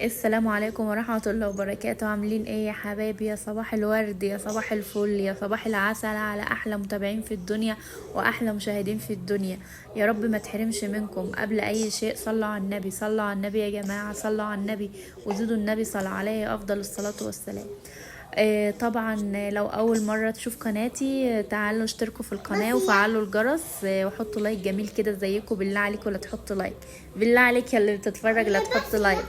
السلام عليكم ورحمة الله وبركاته. عاملين ايه يا حبايبي؟ يا صباح الورد، يا صباح الفل، يا صباح العسل على احلى متابعين في الدنيا واحلى مشاهدين في الدنيا. يا رب ما تحرمش منكم. قبل اي شيء صلوا على النبي، صلوا على النبي يا جماعة، صلوا على النبي وزيدوا النبي صلى عليه افضل الصلاة والسلام. طبعا لو اول مرة تشوف قناتي تعالوا اشتركوا في القناة وفعلوا الجرس، وحطوا لايك جميل كده زيكم. بالله عليكم لا تحطوا لايك، بالله عليك يا اللي بتتفرج لا تحط لايك.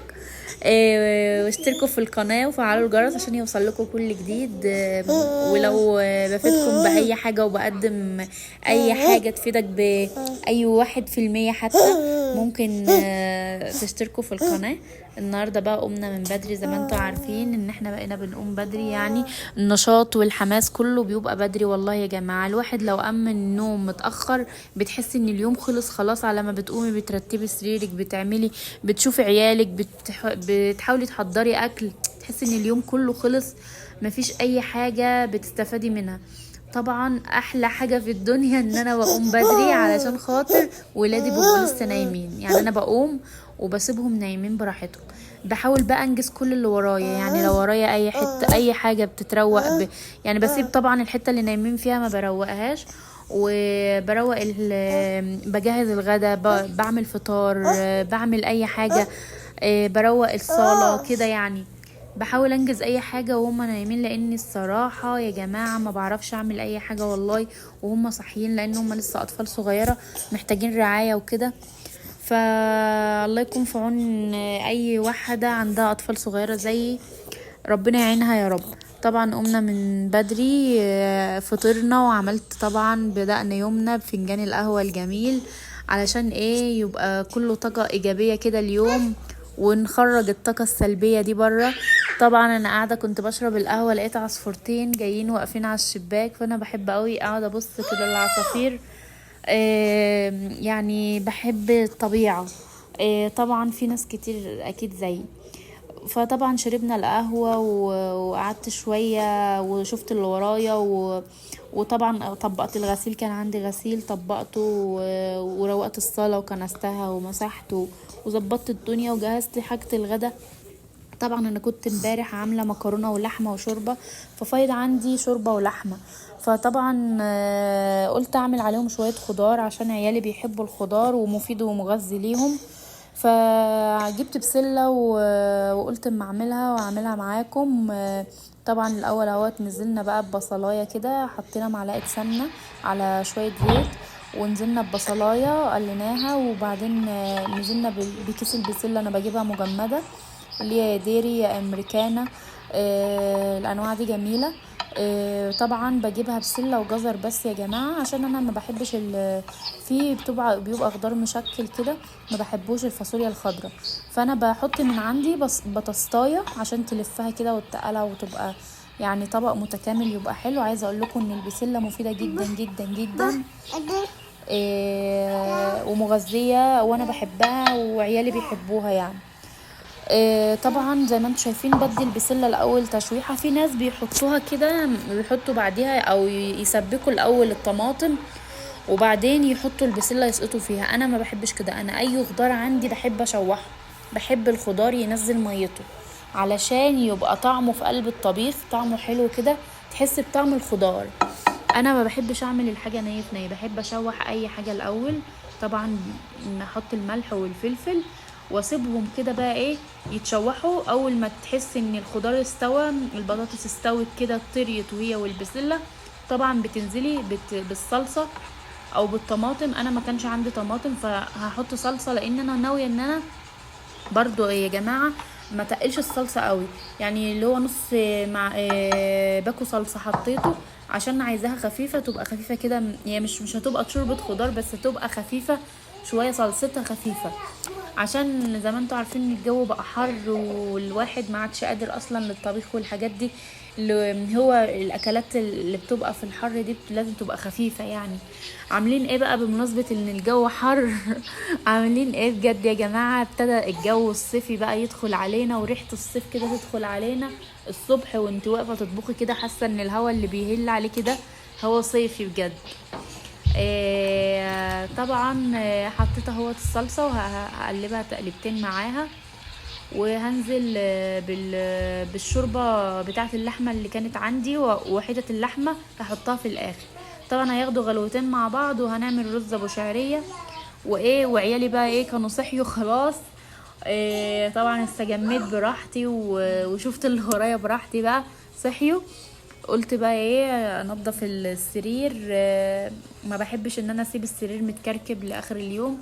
واشتركوا في القناة وفعلوا الجرس عشان يوصل لكم كل جديد. ولو بفيدكم بأي حاجة وبقدم أي حاجة تفيدك بأي 1% حتى، ممكن تشتركوا في القناة. النهاردة بقى قمنا من بدري، زي ما انتوا عارفين ان احنا بقينا بنقوم بدري، يعني النشاط والحماس كله بيبقى بدري. والله يا جماعة الواحد لو قام من النوم متأخر بتحس ان اليوم خلص خلاص. على ما بتقومي بترتبي سريرك، بتعملي، بتشوفي عيالك، بتحاولي تحضري اكل، تحسي ان اليوم كله خلص، مفيش اي حاجة بتستفادي منها. طبعا احلى حاجة في الدنيا ان انا بقوم بدري علشان خاطر ولادي بيبقوا لسه نايمين. يعني انا بقوم وبسيبهم نايمين براحتهم. بحاول بقى انجز كل اللي ورايا، يعني لو ورايا اي حته اي حاجه بتتروق يعني بسيب طبعا الحته اللي نايمين فيها ما بروقهاش، وبروق بجهز الغدا، بعمل فطار، بعمل اي حاجه، بروق الصاله كده يعني. بحاول انجز اي حاجه وهم نايمين، لان الصراحه يا جماعه ما بعرفش اعمل اي حاجه والله وهم صاحيين، لان هم لسه اطفال صغيره محتاجين رعايه وكده. فالله يكون في عون اي واحده عندها اطفال صغيره زيي، ربنا يعينها يا رب. طبعا قمنا من بدري، فطرنا وعملت طبعا بدأنا يومنا بفنجان القهوة الجميل، علشان ايه؟ يبقى كله طاقة ايجابية كده اليوم، ونخرج الطاقة السلبية دي برا. طبعا انا قاعدة كنت بشرب القهوة، لقيت عصفورتين جايين واقفين على الشباك، فانا بحب قوي قاعدة ابص كده للعصافير. يعني بحب الطبيعة. طبعا في ناس كتير اكيد زيي. فطبعا شربنا القهوة وقعدت شوية وشفت اللي ورايا وطبعا طبقت الغسيل، كان عندي غسيل طبقته وروقت الصالة وكنستها ومسحت وظبطت الدنيا وجهزت حاجة الغدا. طبعا انا كنت امبارح عامله مكرونه ولحمه وشوربه، ففايض عندي شوربه ولحمه. فطبعا قلت اعمل عليهم شويه خضار عشان عيالي بيحبوا الخضار ومفيد ومغذي ليهم. فجبت بسله وقلت اما اعملها واعملها معاكم. طبعا الاول اهوت نزلنا بقى ببصلايه كده، حطينا معلقه سمنه على شويه زيت، ونزلنا ببصلايه قليناها، وبعدين نزلنا بكيس البسله، انا بجيبها مجمده اللي هي ديري يا امريكانا. الانواع دي جميله. طبعا بجيبها بسله وجزر بس يا جماعه، عشان انا ما بحبش في بيبقى خضار مشكل كده، ما بحبوش الفاصوليا الخضراء. فانا بحط من عندي بس بطاطايه عشان تلفها كده وتقلها وتبقى يعني طبق متكامل يبقى حلو. عايزه اقول لكم ان البسله مفيده جدا جدا جدا، ومغذيه، وانا بحبها وعيالي بيحبوها يعني. طبعا زي ما انتم شايفين بدي البسله الاول تشويحه. في ناس بيحطوها كده، بيحطوا بعديها او يسبكوا الاول الطماطم وبعدين يحطوا البسله يسقطوا فيها. انا ما بحبش كده، انا اي خضار عندي بحب اشوحه، بحب الخضار ينزل ميته علشان يبقى طعمه في قلب الطبيخ طعمه حلو كده، تحس بطعم الخضار. انا ما بحبش اعمل الحاجه نيه في نيه، بحب اشوح اي حاجه الاول. طبعا نحط الملح والفلفل واسيبهم كده بقى ايه يتشوحوا. اول ما تحس ان الخضار استوى، البطاطس استوت كده طريت وهي والبسله، طبعا بتنزلي بالصلصه او بالطماطم. انا ما كانش عندي طماطم فهحط صلصه، لان انا ناويه ان انا برضو يا جماعه ما تقلش الصلصه قوي، يعني اللي هو نص مع باكو صلصه حطيته عشان عايزاها خفيفه، تبقى خفيفه كده. هي يعني مش هتبقى شوربه خضار، بس تبقى خفيفه شويه، صلصتها خفيفه، عشان زي ما انتوا عارفين ان الجو بقى حر والواحد ما عادش قادر اصلا للطبيخ والحاجات دي. اللي هو الاكلات اللي بتبقى في الحر دي لازم تبقى خفيفه يعني. عاملين ايه بقى بمناسبه ان الجو حر؟ عاملين ايه بجد يا جماعه؟ ابتدى الجو الصيفي بقى يدخل علينا، وريحه الصيف كده تدخل علينا الصبح وانت واقفه تطبخي كده، حاسه ان الهواء اللي بيهل عليكي ده هوا صيفي بجد. طبعا حطيت اهوت الصلصه وهقلبها تقلبتين معاها، وهنزل بالشوربه بتاعه اللحمه اللي كانت عندي، وحتت اللحمه هحطها في الاخر. طبعا هياخدوا غلوتين مع بعض، وهنعمل رز ابو شعريه وايه. وعيالي بقى ايه كانوا صحيوا خلاص. إيه طبعا استجميت براحتي وشفت اللي ورايا براحتي بقى. صحيوا، قلت بقى ايه انضف السرير. ما بحبش ان انا اسيب السرير متكركب لاخر اليوم،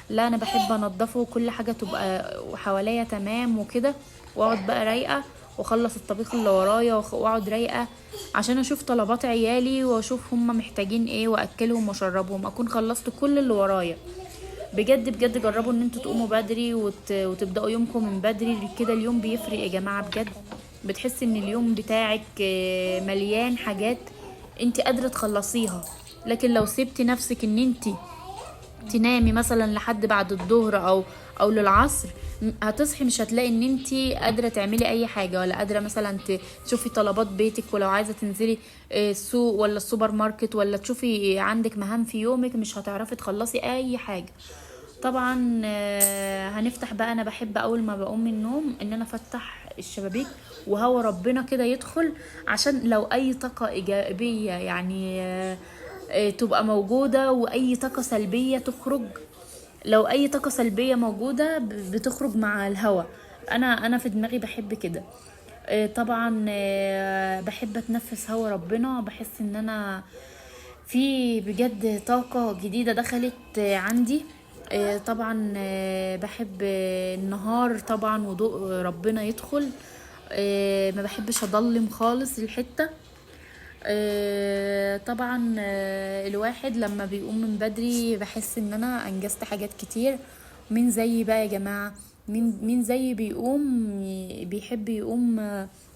لا انا بحب انضفه وكل حاجه تبقى حواليا تمام وكده. واقعد بقى رايقه واخلص الطبيخ اللي ورايا واقعد رايقه عشان اشوف طلبات عيالي واشوف هم محتاجين ايه واكلهم واشربهم، اكون خلصت كل اللي ورايا. بجد بجد جربوا ان انتوا تقوموا بدري وتبداوا يومكم من بدري كده. اليوم بيفرق يا جماعه بجد. بتحس ان اليوم بتاعك مليان حاجات انت قادره تخلصيها. لكن لو سبتي نفسك ان انت تنامي مثلا لحد بعد الظهر او للعصر، هتصحي مش هتلاقي ان انت قادره تعملي اي حاجه، ولا قادره مثلا تشوفي طلبات بيتك، ولو عايزه تنزلي السوق ولا السوبر ماركت، ولا تشوفي عندك مهام في يومك، مش هتعرفي تخلصي اي حاجه. طبعا هنفتح بقى. انا بحب اول ما بقوم من النوم ان انا افتح الشبابيك وهوا ربنا كده يدخل، عشان لو اي طاقه ايجابيه يعني تبقى موجوده، واي طاقه سلبيه تخرج. لو اي طاقه سلبيه موجوده بتخرج مع الهوا. انا في دماغي بحب كده. طبعا بحب اتنفس هوا ربنا، بحس ان انا في بجد طاقة جديدة دخلت عندي. طبعا بحب النهار طبعا وضوء ربنا يدخل. ما بحبش اضلم خالص الحتة. طبعا الواحد لما بيقوم من بدري بحس ان انا انجزت حاجات كتير. مين زي بقى يا جماعة؟ مين زي بيحب يقوم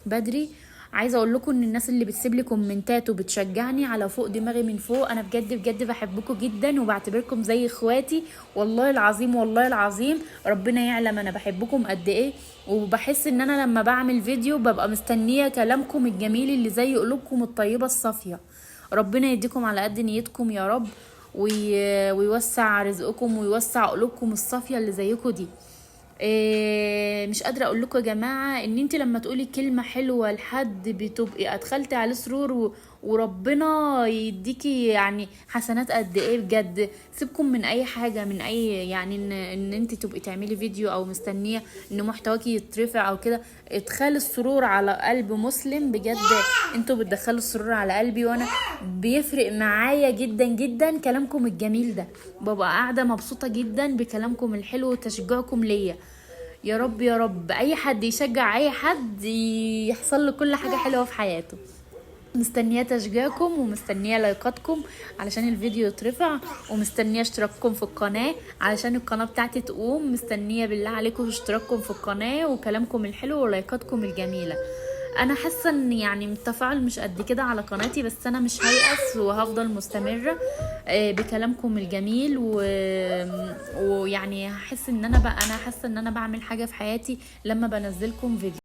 بدري؟ عايزه اقول لكم ان الناس اللي بتسيب لي كومنتات وبتشجعني على فوق دماغي من فوق، انا بجد بجد بحبكم جدا وبعتبركم زي اخواتي. والله العظيم والله العظيم ربنا يعلم انا بحبكم قد ايه. وبحس ان انا لما بعمل فيديو ببقى مستنيه كلامكم الجميل اللي زي قلوبكم الطيبه الصافيه. ربنا يديكم على قد نيتكم يا رب، ويوسع رزقكم ويوسع قلوبكم الصافيه اللي زيكم دي. مش قادره اقول لكم يا جماعه ان انت لما تقولي كلمه حلوه لحد بتبقي ادخلتي عليه سرور وربنا يديكي يعني حسنات قد ايه بجد. سيبكم من اي حاجه، من اي يعني ان انت تبقي تعملي فيديو او مستنيه ان محتواكي يترفع او كده. ادخال السرور على قلب مسلم بجد. انتوا بتدخلوا السرور على قلبي، وانا بيفرق معايا جدا جدا كلامكم الجميل ده. ببقى قاعده مبسوطه جدا بكلامكم الحلو وتشجيعكم ليا. يا رب يا رب اي حد يشجع اي حد يحصل له كل حاجه حلوه في حياته. مستنيه تشجيعكم ومستنيه لايكاتكم علشان الفيديو يترفع، ومستنيه اشتراككم في القناه علشان القناه بتاعتي تقوم. مستنيه بالله عليكم اشتراككم في القناه وكلامكم الحلو ولايكاتكم الجميله. انا حاسه ان يعني التفاعل مش قد كده على قناتي، بس انا مش هيأس وهفضل مستمره بكلامكم الجميل ويعني هحس ان انا بقى، انا حاسه ان انا بعمل حاجه في حياتي لما بنزلكم فيديو.